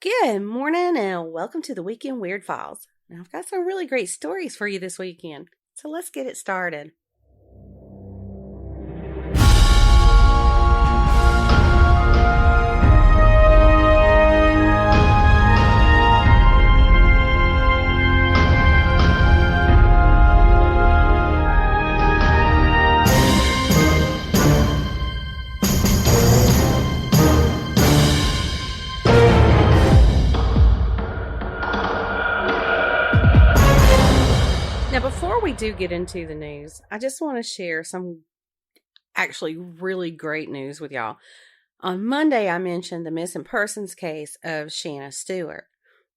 Good morning and welcome to the Weekend Weird Files. Now, I've got some really great stories for you this weekend, so let's get it started. Now, before we do get into the news, I just want to share some actually really great news with y'all. On Monday, I mentioned the missing persons case of Shanna Stewart.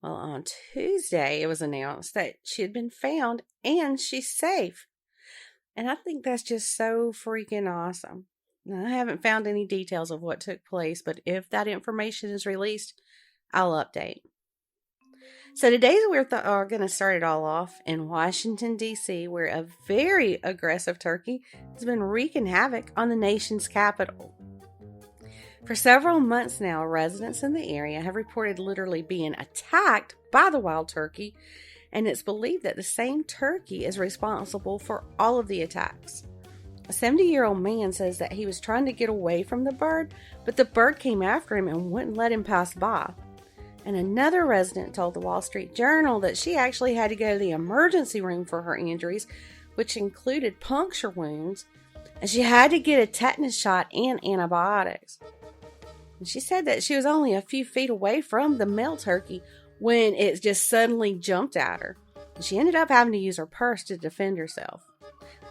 Well, on Tuesday, it was announced that she had been found and she's safe. And I think that's just so freaking awesome. Now, I haven't found any details of what took place, but if that information is released, I'll update. So today we're going to start it all off in Washington, D.C., where a very aggressive turkey has been wreaking havoc on the nation's capital. For several months now, residents in the area have reported literally being attacked by the wild turkey, and it's believed that the same turkey is responsible for all of the attacks. A 70-year-old man says that he was trying to get away from the bird, but the bird came after him and wouldn't let him pass by. And another resident told the Wall Street Journal that she actually had to go to the emergency room for her injuries, which included puncture wounds, and she had to get a tetanus shot and antibiotics. And she said that she was only a few feet away from the male turkey when it just suddenly jumped at her. And she ended up having to use her purse to defend herself.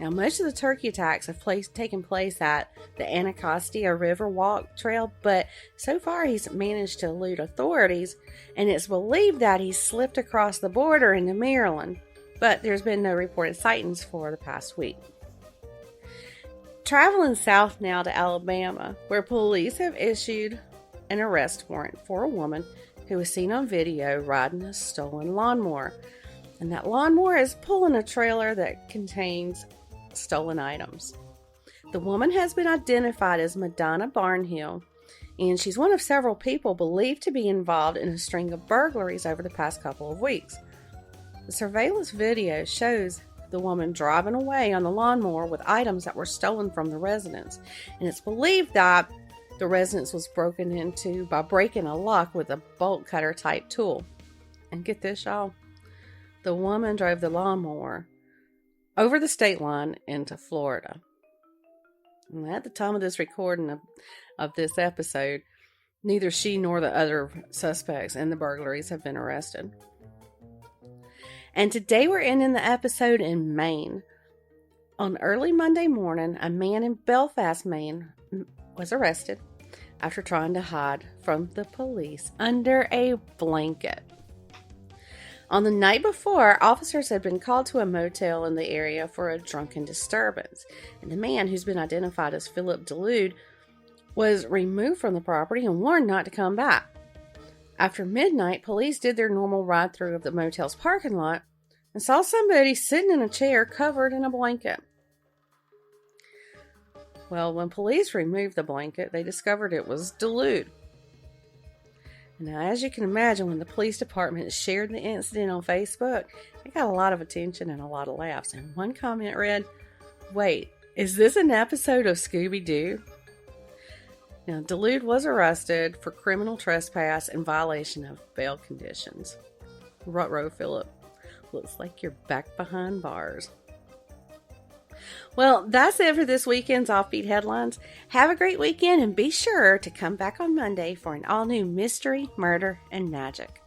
Now, most of the turkey attacks have taken place at the Anacostia River Walk Trail, but so far he's managed to elude authorities, and it's believed that he slipped across the border into Maryland, but there's been no reported sightings for the past week. Traveling south now to Alabama, where police have issued an arrest warrant for a woman who was seen on video riding a stolen lawnmower, and that lawnmower is pulling a trailer that contains stolen items. The woman has been identified as Madonna Barnhill, and she's one of several people believed to be involved in a string of burglaries over the past couple of weeks. The surveillance video shows the woman driving away on the lawnmower with items that were stolen from the residence, and it's believed that the residence was broken into by breaking a lock with a bolt cutter type tool. And get this, y'all, the woman drove the lawnmower over the state line into Florida. And at the time of this recording of this episode, neither she nor the other suspects in the burglaries have been arrested. And today we're ending the episode in Maine. On early Monday morning, a man in Belfast, Maine was arrested after trying to hide from the police under a blanket. On the night before, officers had been called to a motel in the area for a drunken disturbance, and the man, who's been identified as Philip Delude, was removed from the property and warned not to come back. After midnight, police did their normal ride-through of the motel's parking lot and saw somebody sitting in a chair covered in a blanket. Well, when police removed the blanket, they discovered it was Delude. Now, as you can imagine, when the police department shared the incident on Facebook, it got a lot of attention and a lot of laughs. And one comment read, "Wait, is this an episode of Scooby-Doo?" Now, Delude was arrested for criminal trespass and violation of bail conditions. Ruh-roh, Philip. Looks like you're back behind bars. Well, that's it for this weekend's Offbeat Headlines. Have a great weekend and be sure to come back on Monday for an all-new mystery, murder, and magic.